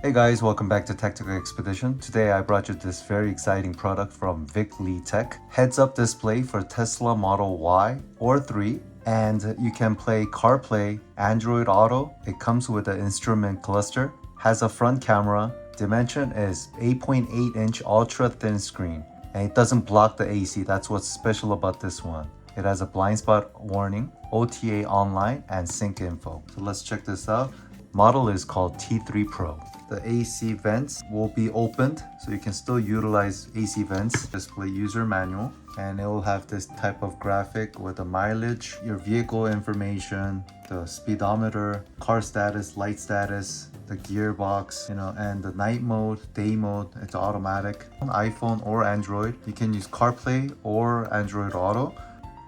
Hey guys, welcome back to Tactical Expedition. Today I brought you this very exciting product from Vic Lee Tech. Heads-up display for Tesla Model Y or 3, and you can play CarPlay, Android Auto. It comes with an instrument cluster, has a front camera. Dimension is 8.8-inch ultra-thin screen, and it doesn't block the AC. That's what's special about this one. It has a blind spot warning, OTA online, and sync info. So let's check this out. Model is called T3 Pro. The AC vents will be opened, so you can still utilize AC vents. Display user manual, and it will have this type of graphic with the mileage, your vehicle information, the speedometer, car status, light status, the gearbox, and the night mode, day mode. It's automatic. On iPhone or Android, you can use CarPlay or Android Auto.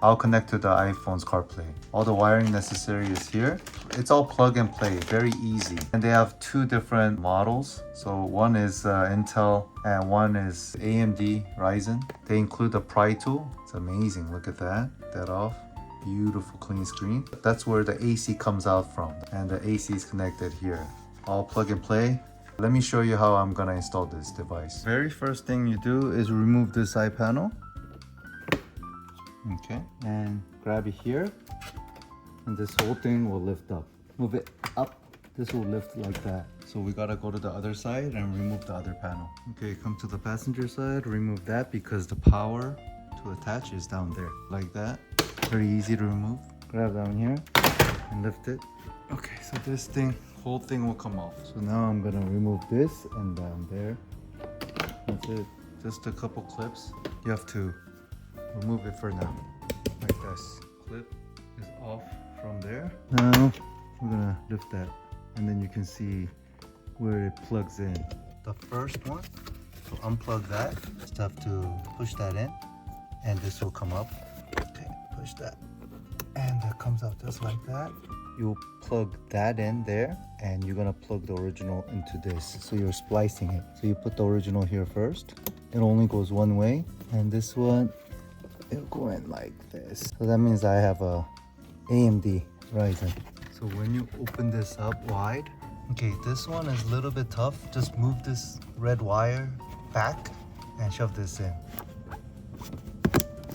I'll connect to the iPhone's CarPlay. All the wiring necessary is here. It's all plug and play, very easy. And they have two different models. So one is Intel and one is AMD Ryzen. They include the pry tool. It's amazing, look at that. That off. Beautiful clean screen. That's where the AC comes out from. And the AC is connected here. All plug and play. Let me show you how I'm gonna install this device. Very first thing you do is remove this side panel. Okay, and grab it here, and this whole thing will lift up. Move it up, this will lift like that. So we gotta go to the other side and remove the other panel. Okay, come to the passenger side, remove that because the power to attach is down there, like that. Very easy to remove. Grab down here and lift it. Okay, so this whole thing will come off. So now I'm gonna remove this and down there. That's it, just a couple clips. You have to remove it for now, like this. Clip is off from there. Now we're gonna lift that, and then you can see where it plugs in. The first one, so unplug that. Just have to push that in, and this will come up. Okay, push that, and it comes out just like that. You'll plug that in there, and you're gonna plug the original into this. So you're splicing it. So you put the original here first. It only goes one way, and this one, it'll go in like this. So that means I have a AMD Ryzen. So when you open this up wide, okay, this one is a little bit tough. Just move this red wire back and shove this in.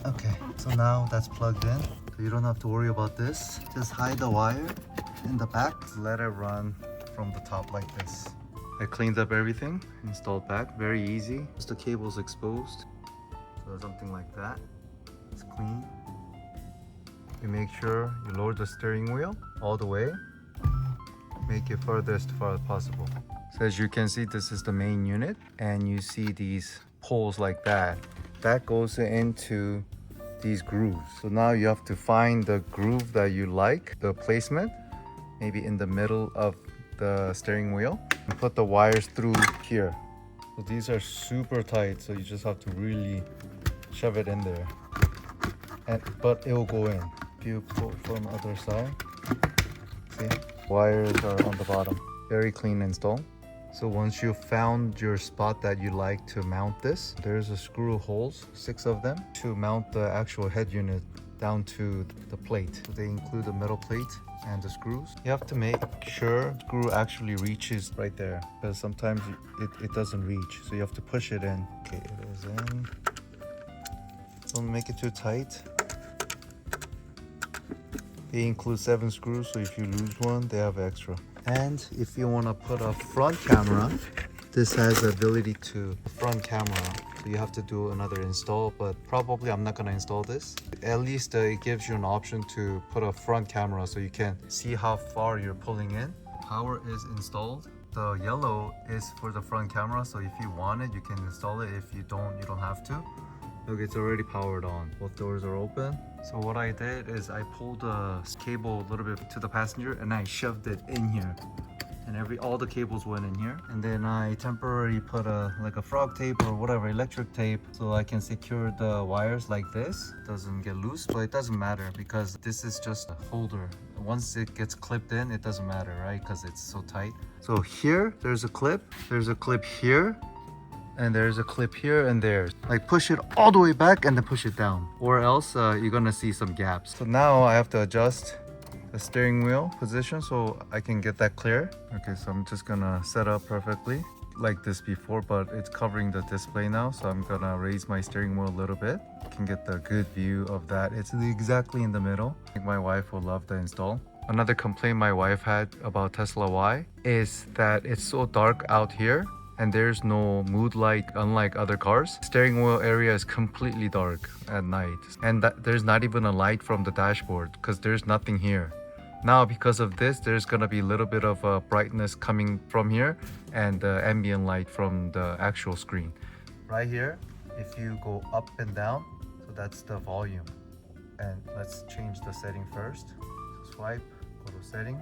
Okay, so now that's plugged in. So you don't have to worry about this. Just hide the wire in the back. Let it run from the top like this. I cleaned up everything, installed back, very easy. Just the cable's exposed. So something like that. It's clean. You make sure you lower the steering wheel all the way. Make it furthest far as possible. So as you can see, this is the main unit, and you see these poles like that. That goes into these grooves. So now you have to find the groove that you like, the placement, maybe in the middle of the steering wheel, and put the wires through here. So these are super tight, so you just have to really shove it in there. But it will go in. If you pull from the other side, see, wires are on the bottom. Very clean install. So once you've found your spot that you like to mount this, there's a screw holes, 6 of them, to mount the actual head unit down to the plate. So they include the metal plate and the screws. You have to make sure the screw actually reaches right there, because sometimes it doesn't reach, so you have to push it in. Okay, it is in. Don't make it too tight. They include 7 screws, so if you lose one, they have extra. And if you want to put a front camera, this has the ability to front camera. So you have to do another install, but probably I'm not going to install this. At least it gives you an option to put a front camera so you can see how far you're pulling in. Power is installed. The yellow is for the front camera, so if you want it, you can install it. If you don't have to. Look, it's already powered on. Both doors are open. So what I did is I pulled the cable a little bit to the passenger and I shoved it in here. And all the cables went in here. And then I temporarily put like a frog tape or whatever, electric tape, so I can secure the wires like this. It doesn't get loose, but it doesn't matter because this is just a holder. Once it gets clipped in, it doesn't matter, right? Because it's so tight. So here, there's a clip. There's a clip here. And there's a clip here and there. Like push it all the way back and then push it down, or else you're gonna see some gaps. So now I have to adjust the steering wheel position so I can get that clear. Okay, so I'm just gonna set up perfectly like this before, but it's covering the display now, so I'm gonna raise my steering wheel a little bit. You can get the good view of that. It's exactly in the middle. I think my wife will love the install. Another complaint my wife had about Tesla Y is that it's so dark out here and there's no mood light unlike other cars. Steering wheel area is completely dark at night, and there's not even a light from the dashboard because there's nothing here. Now because of this, there's gonna be a little bit of brightness coming from here and ambient light from the actual screen. Right here, if you go up and down, so that's the volume. And let's change the setting first. So swipe, go to setting.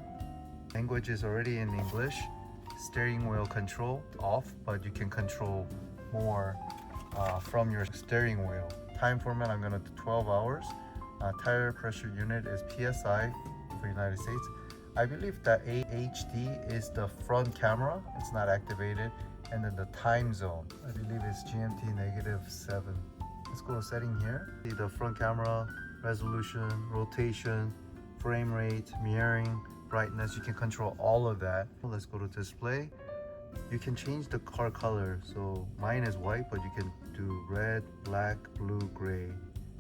Language is already in English. Steering wheel control off, but you can control more from your steering wheel. Time format, I'm gonna do 12 hours. Tire pressure unit is PSI for United States. I believe that HD is the front camera, it's not activated, and then the time zone, I believe it's GMT -7. Let's go to setting here. See the front camera, resolution, rotation, frame rate, mirroring, brightness, you can control all of that. Let's go to display. You can change the car color, so mine is white, but you can do red, black, blue, gray.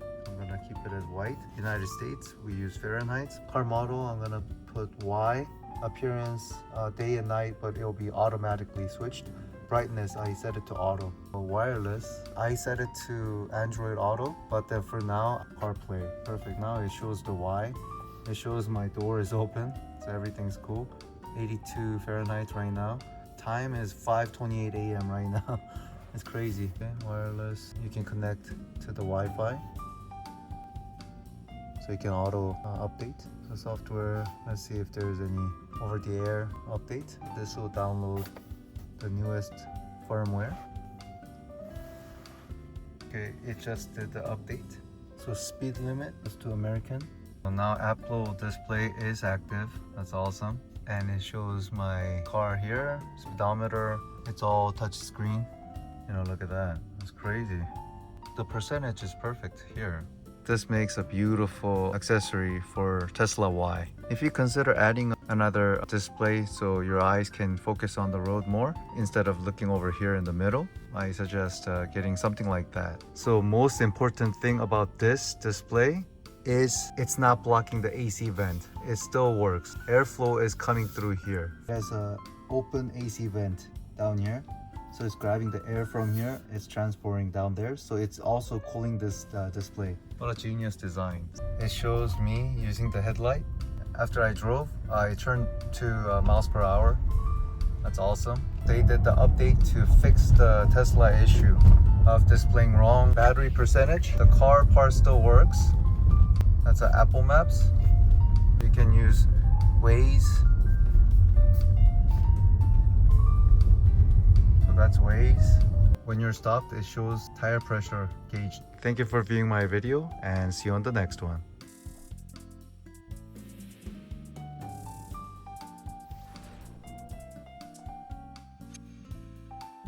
I'm gonna keep it as white. United States, we use Fahrenheit. Car model, I'm gonna put Y. Appearance, day and night, but it'll be automatically switched. Brightness, I set it to auto. Wireless, I set it to Android Auto, but then for now, CarPlay. Perfect, now it shows the Y. It shows my door is open, so everything's cool. 82 Fahrenheit right now. Time is 5:28 a.m. right now. It's crazy. Okay, wireless, you can connect to the Wi-Fi. So you can auto update the software. Let's see if there's any over-the-air update. This will download the newest firmware. Okay, it just did the update. So speed limit is to American. So now Apple display is active. That's awesome. And it shows my car here, speedometer. It's all touch screen. You know, look at that. That's crazy. The percentage is perfect here. This makes a beautiful accessory for Tesla Y. If you consider adding another display so your eyes can focus on the road more instead of looking over here in the middle, I suggest getting something like that. So most important thing about this display is it's not blocking the AC vent. It still works. Airflow is coming through here. There's an open AC vent down here. So it's grabbing the air from here, it's transporting down there. So it's also cooling this display. What a genius design. It shows me using the headlight. After I drove, I turned to miles per hour. That's awesome. They did the update to fix the Tesla issue of displaying wrong battery percentage. The car part still works. That's an Apple Maps. You can use Waze. That's Waze. When you're stopped, it shows tire pressure gauge. Thank you for viewing my video and see you on the next one.